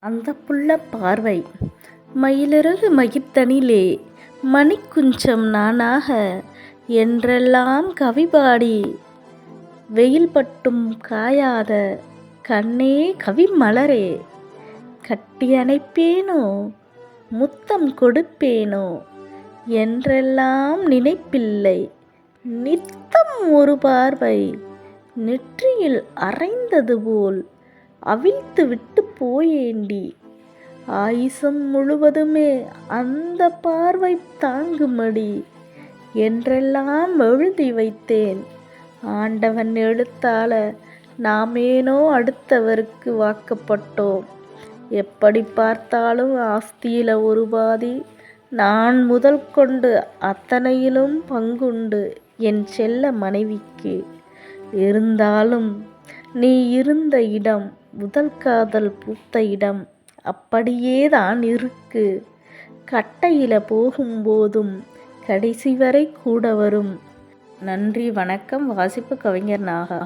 அந்த புள்ள பார்வை மயிலிறகு மகிழ்தனிலே மணிக்குஞ்சம் நானாக என்றெல்லாம் கவிபாடி வெயில் பட்டும் காயாத கண்ணே கவி மலரே கட்டி அணைப்பேனோ முத்தம் கொடுப்பேனோ என்றெல்லாம் நினைப்பில்லை. நித்தம் ஒரு பார்வை நெற்றியில் அறைந்தது போல் அவிழ்த்து விட்டு போயேண்டி. ஆயுசம் முழுவதுமே அந்த பார்வை தாங்குமடி என்றெல்லாம் எழுதி வைத்தேன். ஆண்டவன் எழுத்தால நாமேனோ அடுத்தவருக்கு வாக்கப்பட்டோம். எப்படி பார்த்தாலும் ஆஸ்தியில ஒரு பாதி நான் முதல் கொண்டு அத்தனையிலும் பங்குண்டு என் செல்ல மனைவிக்கு. இருந்தாலும் நீ இருந்த இடம் முதல் காதல் பூத்த இடம் அப்படியே தான் இருக்கு. கட்டையில போகும்போதும் கடைசி வரை கூட வரும். நன்றி, வணக்கம். வாசிப்பு கவிஞர் நாகா.